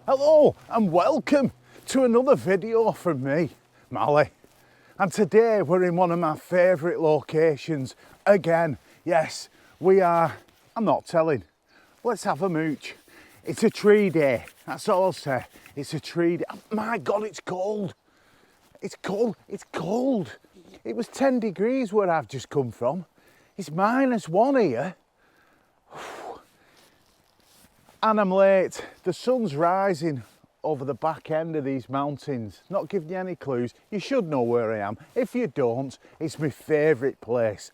Hello and welcome to another video from me, Mali. And today we're in one of my favourite locations again. Yes, we are, I'm not telling, let's have a mooch. It's a tree day, that's all I'll say. It's a tree day. My God, it's cold. It's cold, it's cold. It was 10 degrees where I've just come from. It's -1 here. And I'm late. The sun's rising over the back end of these mountains. Not giving you any clues. You should know where I am. If you don't, it's my favourite place.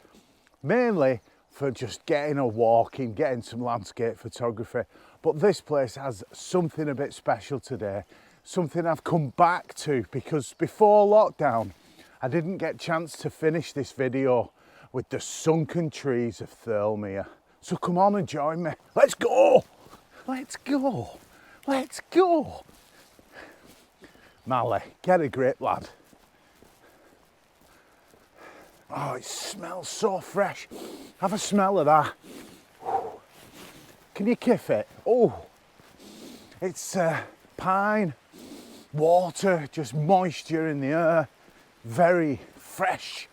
Mainly for just getting a walk in, getting some landscape photography. But this place has something a bit special today. Something I've come back to because before lockdown, I didn't get a chance to finish this video with the sunken trees of Thirlmere. So come on and join me. Let's go! Let's go, let's go. Mali, get a grip, lad. Oh, it smells so fresh. Have a smell of that. Can you kiff it? Oh, it's pine, water, just moisture in the air. Very fresh.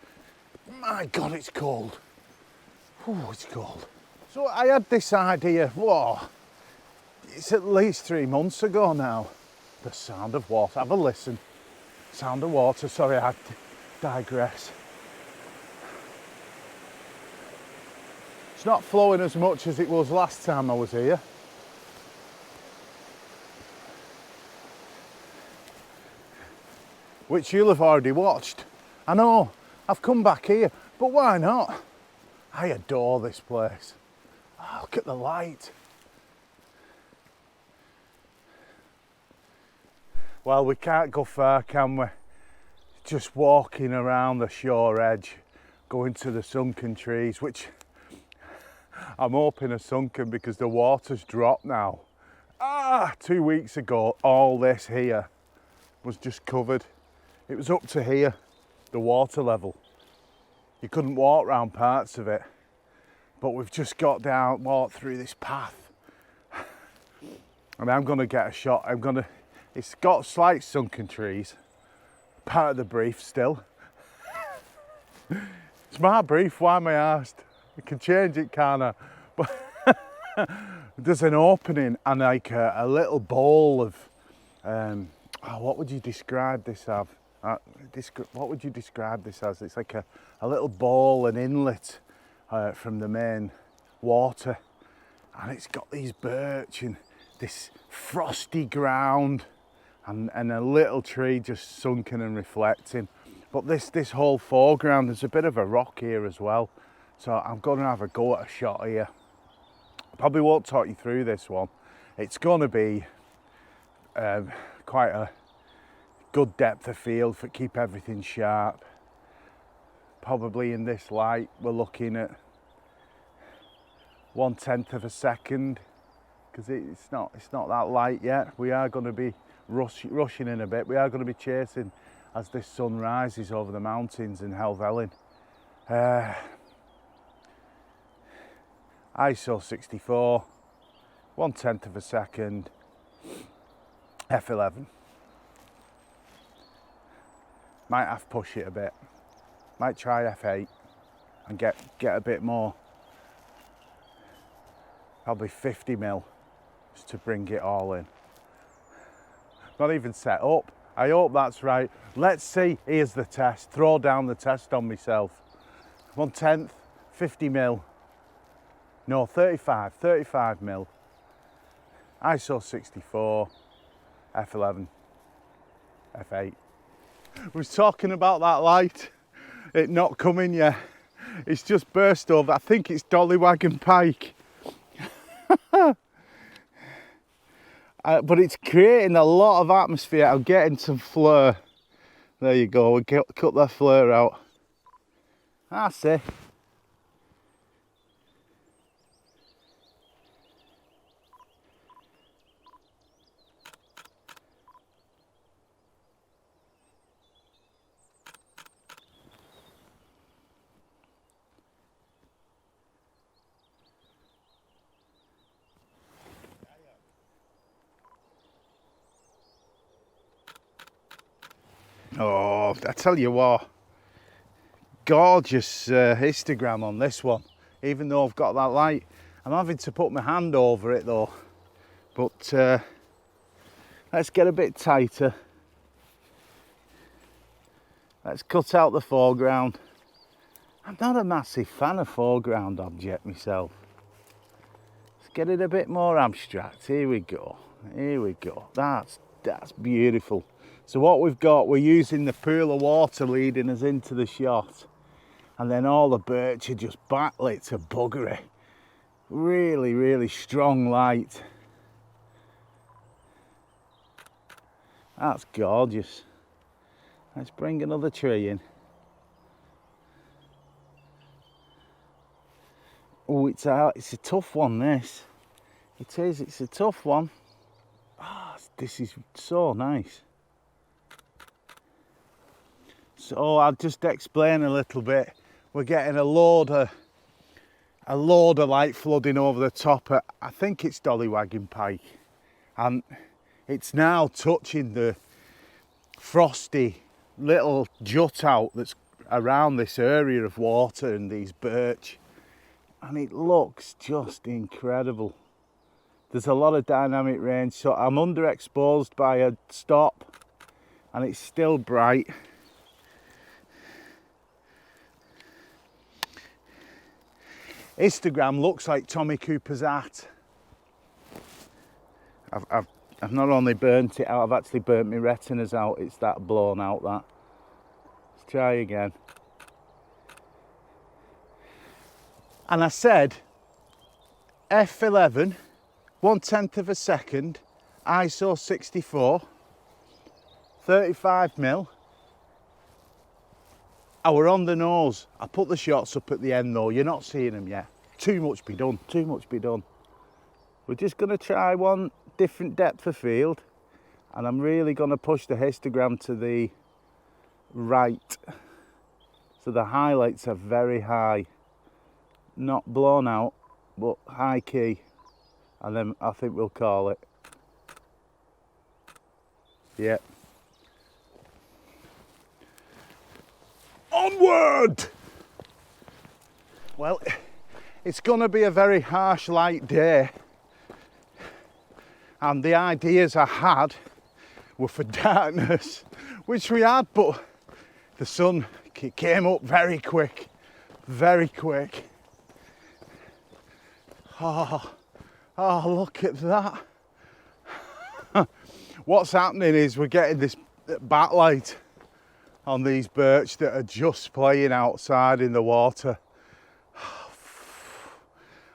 My God, it's cold. Oh, it's cold. So I had this idea, whoa. It's at least 3 months ago now. The sound of water. Have a listen. Sound of water. Sorry, I digress. It's not flowing as much as it was last time I was here. Which you'll have already watched. I know, I've come back here, but why not? I adore this place. Oh, look at the light. Well, we can't go far, can we? Just walking around the shore edge, going to the sunken trees, which I'm hoping are sunken because the water's dropped now. 2 weeks ago, all this here was just covered. It was up to here, the water level. You couldn't walk around parts of it, but we've just got down, walked through this path. And I'm gonna get a shot. It's got slight sunken trees, part of the brief still. It's my brief, why am I asked? You can change it, can't I? But there's an opening and like a little bowl of, what would you describe this as? What would you describe this as? It's like a little bowl, an inlet from the main water. And it's got these birch and this frosty ground. And a little tree just sunken and reflecting. But this whole foreground, there's a bit of a rock here as well. So I'm going to have a go at a shot here. Probably won't talk you through this one. It's going to be quite a good depth of field for keep everything sharp. Probably in this light, we're looking at 1/10 of a second because it's not that light yet. We are going to be rushing in a bit. We are going to be chasing as this sun rises over the mountains in Helvellyn. ISO 64, 1/10 of a second, f11. Might have to push it a bit. Might try f8 and get a bit more. Probably 50mm just to bring it all in. Not even set up. I hope that's right. Let's see. Here's the test. Throw down the test on myself. 1/10, 50mm. No, 35mm. ISO 64, f11, f8. We was talking about that light. It not coming yet. It's just burst over. I think it's Dollywagon Pike. But it's creating a lot of atmosphere. I'm getting some flare. There you go, we cut that flare out. I see. Oh, I tell you what, gorgeous histogram on this one, even though I've got that light. I'm having to put my hand over it though, but let's get a bit tighter. Let's cut out the foreground. I'm not a massive fan of foreground object myself. Let's get it a bit more abstract. Here we go. Here we go. That's beautiful. So what we've got, we're using the pool of water leading us into the shot. And then all the birch are just backlit to buggery. Really, really strong light. That's gorgeous. Let's bring another tree in. Oh, it's a tough one, this. It is, it's a tough one. Ah, this is so nice. So I'll just explain a little bit. We're getting a load of light flooding over the top. I think it's dollywagging pike, and it's now touching the frosty little jut out that's around this area of water and these birch, and it looks just incredible. There's a lot of dynamic range, so I'm underexposed by a stop and it's still bright. Histogram looks like Tommy Cooper's hat. I've not only burnt it out, I've actually burnt my retinas out. It's that blown out, that. Let's try again. And I said f11, 1/10 of a second, ISO 64, 35mm. I were on the nose. I put the shots up at the end though. You're not seeing them yet. Too much be done, too much be done. We're just gonna try one different depth of field, and I'm really gonna push the histogram to the right. So the highlights are very high. Not blown out, but high key. And then I think we'll call it. Yep. Onward! Well, it's gonna be a very harsh light day. And the ideas I had were for darkness, which we had, but the sun came up very quick, very quick. Oh, look at that. What's happening is we're getting this backlight on these birch that are just playing outside in the water.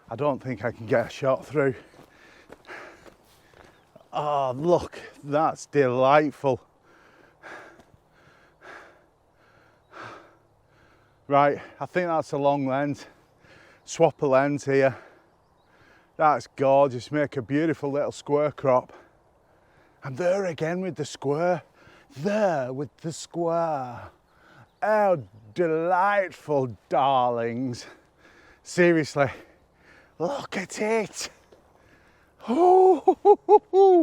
I don't think I can get a shot through. Oh, look, that's delightful. Right, I think that's a long lens. Swap a lens here. That's gorgeous, make a beautiful little square crop. And there again with the square. There with the square. Oh, delightful darlings. Seriously, look at it. Oh,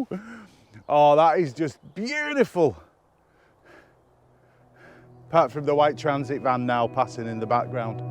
that is just beautiful. Apart from the white transit van now passing in the background.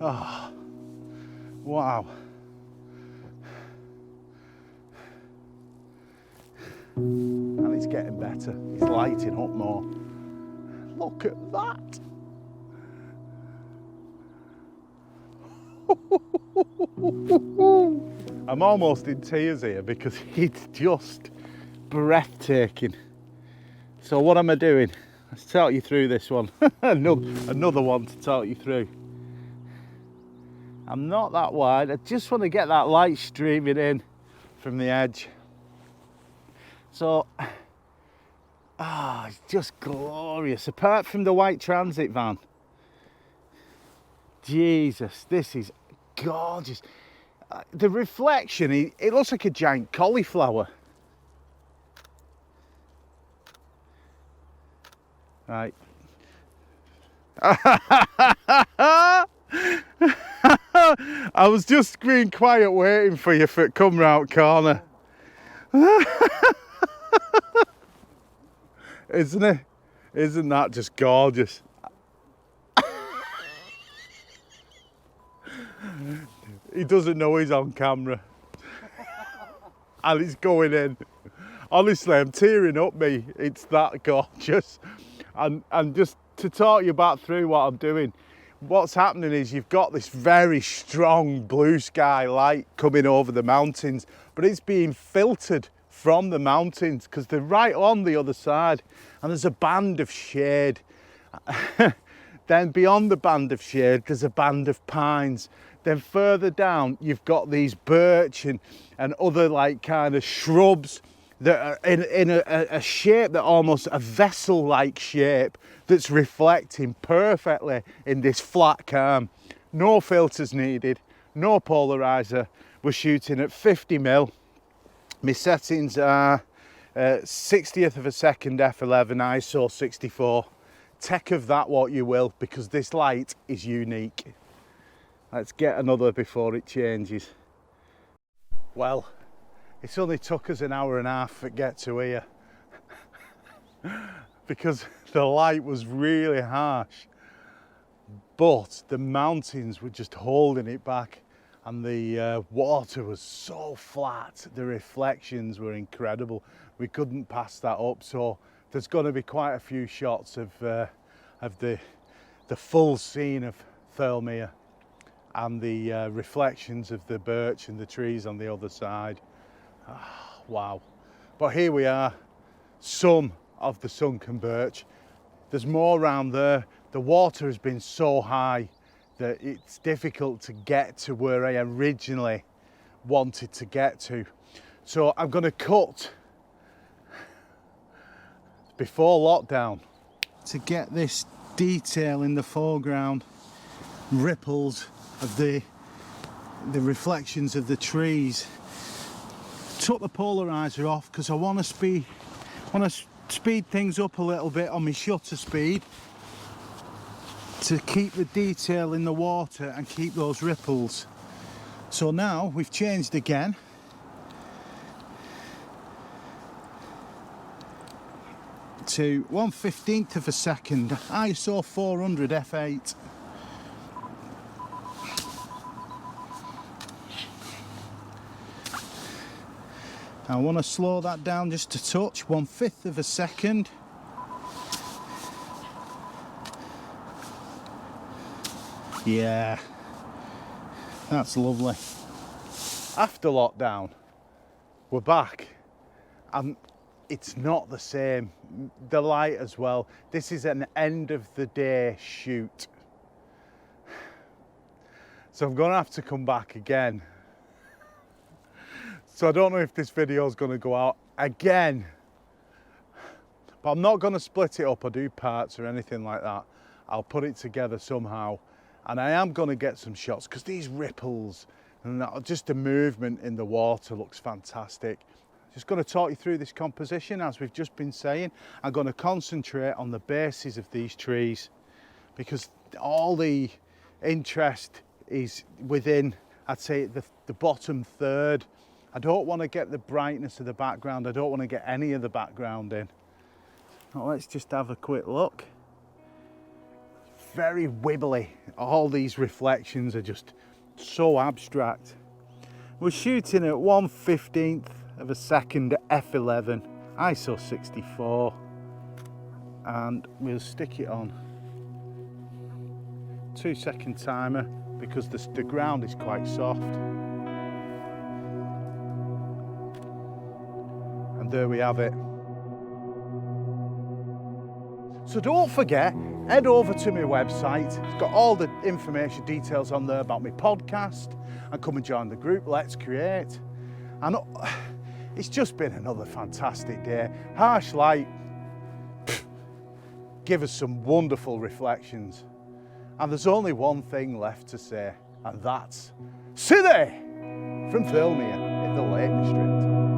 Oh, wow. And it's getting better. It's lighting up more. Look at that. I'm almost in tears here because it's just breathtaking. So what am I doing? Let's talk you through this one. Another one to talk you through. I'm not that wide. I just want to get that light streaming in from the edge. So Ah, it's just glorious. Apart from the white transit van. Jesus, this is gorgeous. The reflection, it looks like a giant cauliflower. Right. I was just being quiet waiting for you to come round corner. Isn't it? Isn't that just gorgeous? He doesn't know he's on camera. And he's going in. Honestly, I'm tearing up me. It's that gorgeous. And just to talk you back through what I'm doing, what's happening is you've got this very strong blue sky light coming over the mountains, but it's being filtered from the mountains because they're right on the other side, and there's a band of shade. Then beyond the band of shade, there's a band of pines. Then further down, you've got these birch and other like kind of shrubs that are in a shape that almost a vessel-like shape that's reflecting perfectly in this flat calm. No filters needed, no polarizer. We're shooting at 50mm. My settings are 60th of a second f11, ISO 64. Take of that what you will, because this light is unique. Let's get another before it changes. Well, it's only took us an hour and a half to get to here because the light was really harsh, but the mountains were just holding it back, and the water was so flat, the reflections were incredible. We couldn't pass that up, so there's going to be quite a few shots of the full scene of Thirlmere and the reflections of the birch and the trees on the other side. Oh, wow. But here we are, some of the sunken birch. There's more around there. The water has been so high that it's difficult to get to where I originally wanted to get to. So I'm going to cut before lockdown to get this detail in the foreground, ripples of the reflections of the trees. Took the polarizer off because I want to speed things up a little bit on my shutter speed to keep the detail in the water and keep those ripples. So now we've changed again. To 1/15th of a second, ISO 400 f8. I want to slow that down just a touch, 1/5 of a second. Yeah, that's lovely. After lockdown, we're back, and it's not the same. The light as well. This is an end of the day shoot. So I'm going to have to come back again. So I don't know if this video is going to go out again, but I'm not going to split it up or do parts or anything like that. I'll put it together somehow, and I am going to get some shots because these ripples and just the movement in the water looks fantastic. Just going to talk you through this composition as we've just been saying. I'm going to concentrate on the bases of these trees because all the interest is within, I'd say, the bottom third. I don't want to get the brightness of the background. I don't want to get any of the background in. Now let's just have a quick look. Very wibbly. All these reflections are just so abstract. We're shooting at 1/15th of a second f11, ISO 64, and we'll stick it on 2-second timer because the ground is quite soft. And there we have it. So don't forget, head over to my website. It's got all the information, details on there about my podcast, and come and join the group Let's Create. And it's just been another fantastic day. Harsh light, give us some wonderful reflections. And there's only one thing left to say, and that's Sithee from Thirlmere in the Lake District.